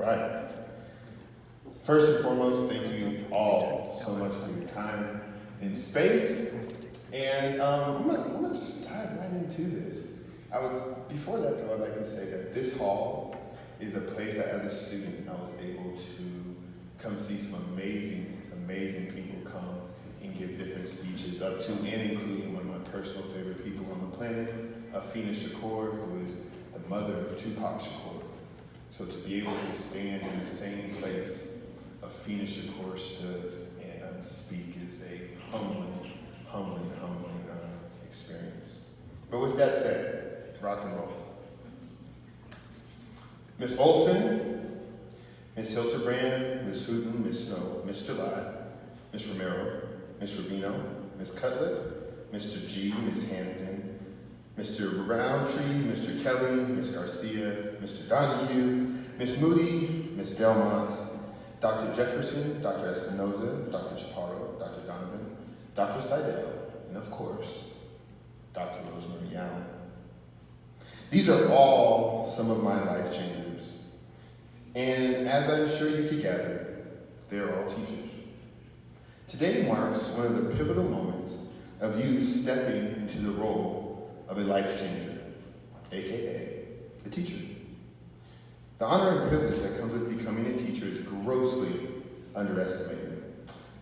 right. First and foremost, thank you all so much for your time and space. And I'm gonna just dive right into this. Before that though, I'd like to say that this hall is a place that as a student, I was able to come see some amazing people come and give different speeches, up to and including one of my personal favorite people on the planet, Afena Shakur, who is the mother of Tupac Shakur. So to be able to stand in the same place Afena Shakur stood and speak is a humbling experience. But with that said, rock and roll. Miss Olson, Miss Hilterbrand, Miss Hooten, Miss Snow, Miss July, Miss Romero, Miss Rubino, Miss Cutlip, Mr. G, Miss Hampton, Mr. Roundtree, Mr. Kelly, Miss Garcia, Mr. Donahue, Miss Moody, Miss Delmont, Dr. Jefferson, Dr. Espinoza, Dr. Chaparro, Dr. Donovan, Dr. Seidel, and of course, Dr. Rosemary Allen. These are all some of my life changers. And as I'm sure you could gather, they're all teachers. Today marks one of the pivotal moments of you stepping into the role of a life changer, AKA a teacher. The honor and privilege that comes with becoming a teacher is grossly underestimated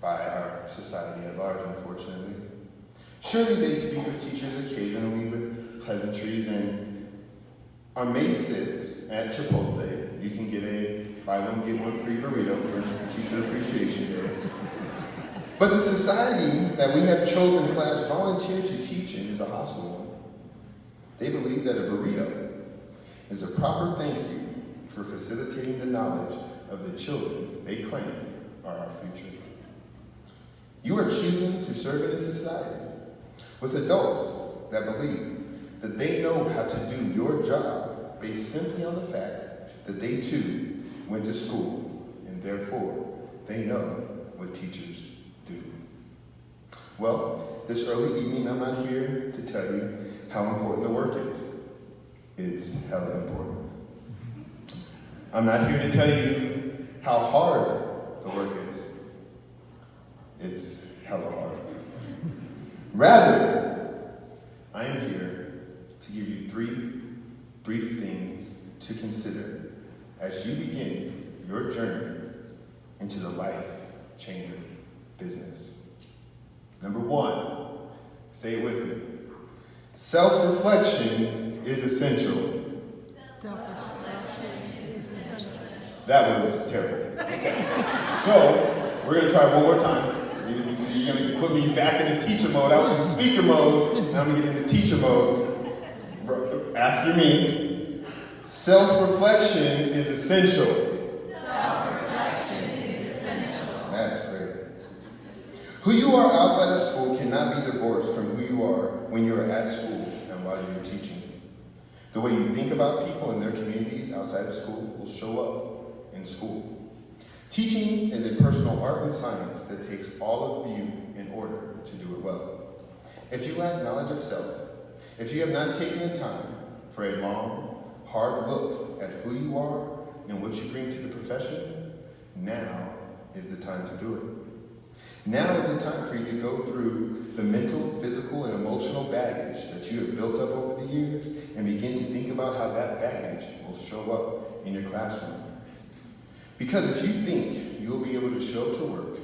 by our society at large, unfortunately. Surely they speak of teachers occasionally with pleasantries, and on May 6th at Chipotle, you can get a buy one, get one free burrito for Teacher Appreciation Day. But the society that we have chosen / volunteered to teach in is a hostile one. They believe that a burrito is a proper thank you for facilitating the knowledge of the children they claim are our future. You are choosing to serve in a society with adults that believe that they know how to do your job based simply on the fact that they too went to school and therefore they know what teachers do. Well, this early evening I'm not here to tell you how important the work is. It's hella important. I'm not here to tell you how hard the work is. It's hella hard. Rather, I am here to give you 3 brief things to consider as you begin your journey into the life-changing business. Number 1, say it with me. Self-reflection is essential. That was terrible. Okay. So, we're going to try one more time. You're going to put me back into teacher mode. I was in speaker mode, now I'm going to get into teacher mode. After me. Self-reflection is essential. Self-reflection is essential. That's great. Who you are outside of school cannot be divorced from who you are when you are at school and while you're teaching. The way you think about people and their communities outside of school will show up in school. Teaching is a personal art and science that takes all of you in order to do it well. If you lack knowledge of self, if you have not taken the time for a long, hard look at who you are and what you bring to the profession, now is the time to do it. Now is the time for you to go through the mental, physical, and emotional baggage that you have built up over the years and begin to think about how that baggage will show up in your classroom. Because if you think you'll be able to show up to work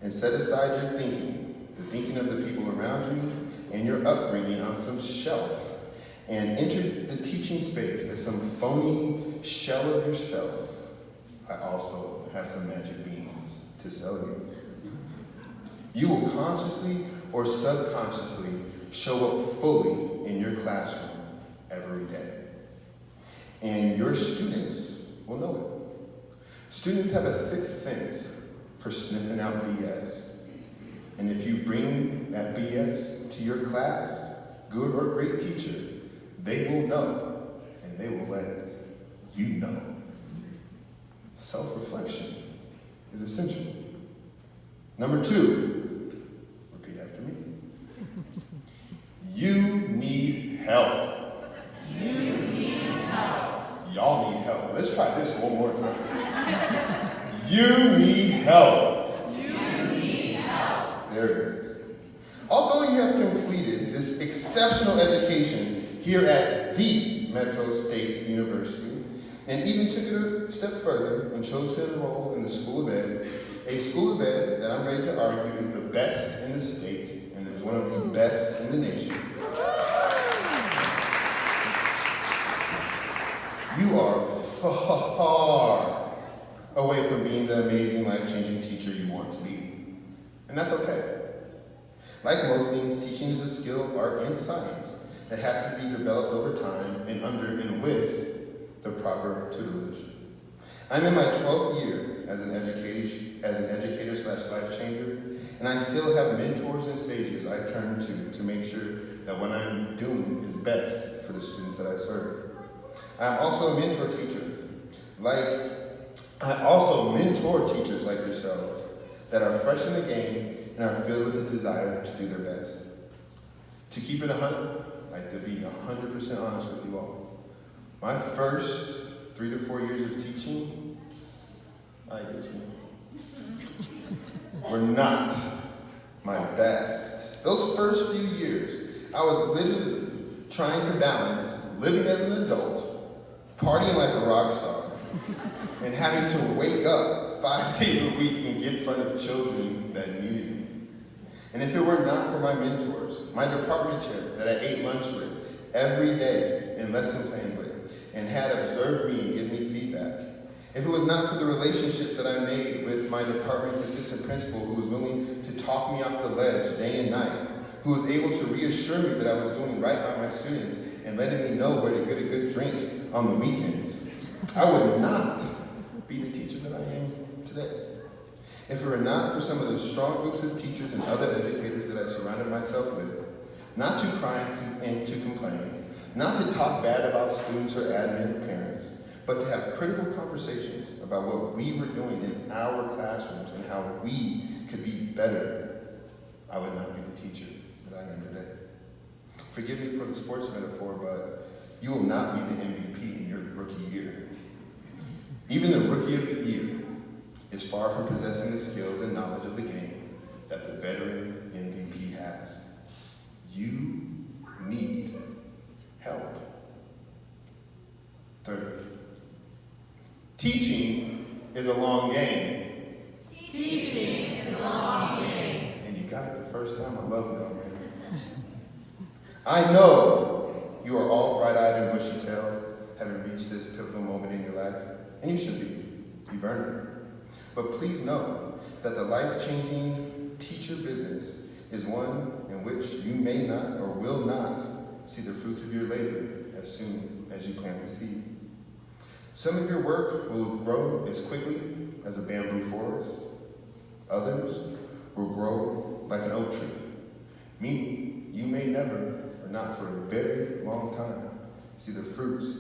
and set aside your thinking, the thinking of the people around you, and your upbringing on some shelf, and enter the teaching space as some phony shell of yourself, I also have some magic beans to sell you. You will consciously or subconsciously show up fully in your classroom every day. And your students will know it. Students have a sixth sense for sniffing out BS. And if you bring that BS to your class, good or great teacher, they will know, and they will let you know. Self-reflection is essential. Number 2, repeat after me. You need help. You need help. Y'all need help. help. Let's try this one more time. You need help. You need help. There it is. Although you have completed this exceptional education here at the Metro State University, and even took it a step further and chose to enroll in the School of Ed, a School of Ed that I'm ready to argue is the best in the state and is one of the best in the nation. You are far away from being the amazing, life-changing teacher you want to be. And that's okay. Like most things, teaching is a skill, art, and science that has to be developed over time and under and with the proper tutelage. I'm in my 12th year as an educator slash life changer, and I still have mentors and sages I turn to make sure that what I'm doing is best for the students that I serve. I'm also a mentor teacher. I also mentor teachers like yourselves that are fresh in the game and are filled with a desire to do their best. To keep it 100, like to be 100% honest with you all. My first 3 to 4 years of teaching, were not my best. Those first few years, I was literally trying to balance living as an adult, partying like a rock star, and having to wake up 5 days a week and get in front of children that needed me. And if it were not for my mentors, my department chair that I ate lunch with every day and lesson planned with, and had observed me and give me feedback, if it was not for the relationships that I made with my department's assistant principal who was willing to talk me off the ledge day and night, who was able to reassure me that I was doing right by my students and letting me know where to get a good drink on the weekends, I would not be the teacher that I am today. If it were not for some of the strong groups of teachers and other educators that I surrounded myself with, not to cry and to complain, not to talk bad about students or admin or parents, but to have critical conversations about what we were doing in our classrooms and how we could be better, I would not be the teacher that I am today. Forgive me for the sports metaphor, but you will not be the MVP in your rookie year. Even the rookie of the year is far from possessing the skills and knowledge of the game that the veteran MVP has. You need help. Third, teaching is a long game. Teaching is a long game. And you got it the first time. I love y'all, man. I know you are all bright-eyed and bushy-tailed, having reached this pivotal moment in your life, and you should be. You've earned it. But please know that the life-changing teacher business is one in which you may not or will not see the fruits of your labor as soon as you plant the seed. Some of your work will grow as quickly as a bamboo forest. Others will grow like an oak tree, meaning you may never, or not for a very long time, see the fruits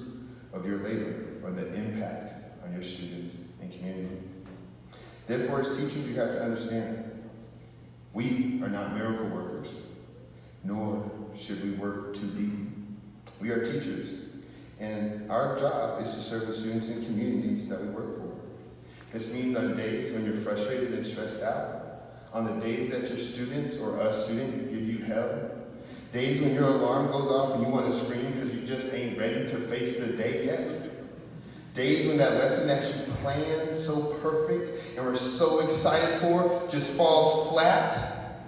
of your labor or the impact on your students and community. Therefore, as teachers, you have to understand, we are not miracle workers, nor should we work to be. We are teachers, and our job is to serve the students and communities that we work for. This means on days when you're frustrated and stressed out, on the days that your students or a student give you hell, days when your alarm goes off and you want to scream because you just ain't ready to face the day yet, days when that lesson that you planned so perfect and were so excited for just falls flat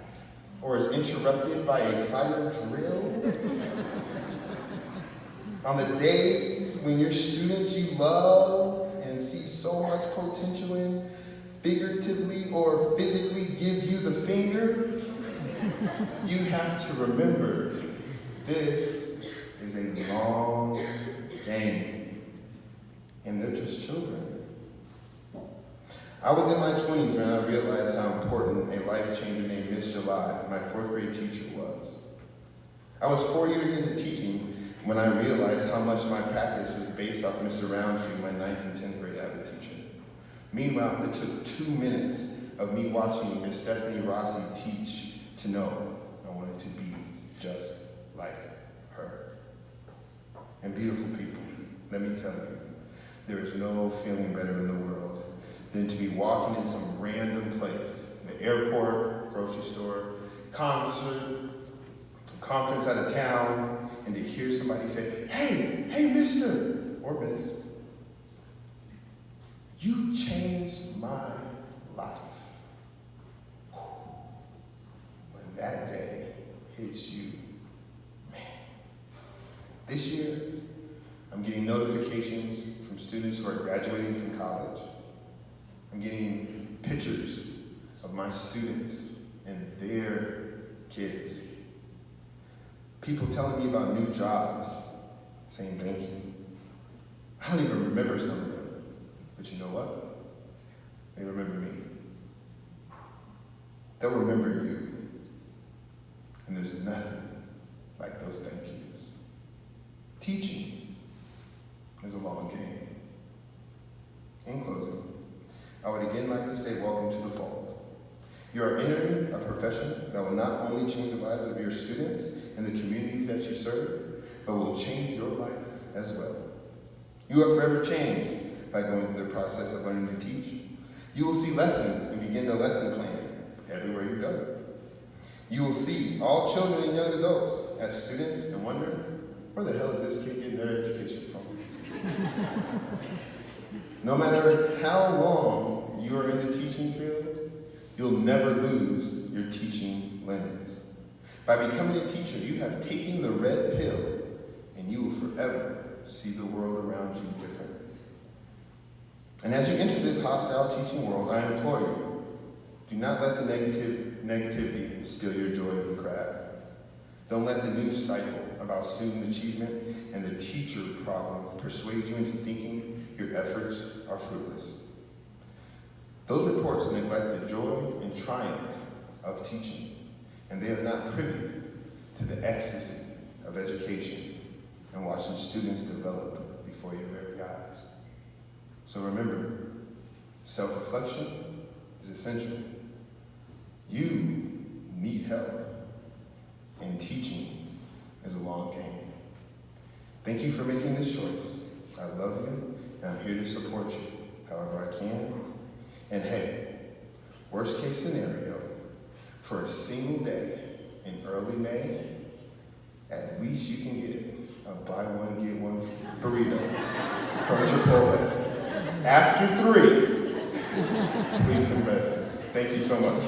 or is interrupted by a fire drill. On the days when your students you love and see so much potential in figuratively or physically give you the finger, you have to remember this is a long game. And they're just children. I was in my 20s when I realized how important a life changer named Miss July, my 4th grade teacher, was. I was 4 years into teaching when I realized how much my practice was based off Mr. Roundtree, my 9th and 10th grade avid teacher. Meanwhile, it took 2 minutes of me watching Miss Stephanie Rossi teach to know I wanted to be just like her. And beautiful people, let me tell you, there is no feeling better in the world than to be walking in some random place, the airport, grocery store, concert, conference out of town, and to hear somebody say, hey, mister, or miss, you changed my life. When that day hits you, man. This year, I'm getting notifications from students who are graduating from college. I'm getting pictures of my students and their kids. People telling me about new jobs, saying thank you. I don't even remember some of them, but you know what? They remember me. They'll remember you. And there's nothing like those thank yous. Teaching is a long game. In closing, I would again like to say welcome to the fold. You are entering a profession that will not only change the lives of your students and the communities that you serve, but will change your life as well. You are forever changed by going through the process of learning to teach. You will see lessons and begin the lesson plan everywhere you go. You will see all children and young adults as students and wonder, where the hell is this kid getting their education from? No matter how long you are in the teaching field, you'll never lose your teaching lens. By becoming a teacher, you have taken the red pill, and you will forever see the world around you differently. And as you enter this hostile teaching world, I implore you, do not let the negativity steal your joy of the craft. Don't let the news cycle about student achievement and the teacher problem persuade you into thinking your efforts are fruitless. Those reports neglect the joy and triumph of teaching, and they are not privy to the ecstasy of education and watching students develop before your very eyes. So remember, self-reflection is essential. You need help, and teaching is a long game. Thank you for making this choice. I love you, and I'm here to support you however I can. And hey, worst case scenario, for a single day in early May, at least you can get a buy one, get one burrito from Chipotle. After 3, please invest. Thank you so much.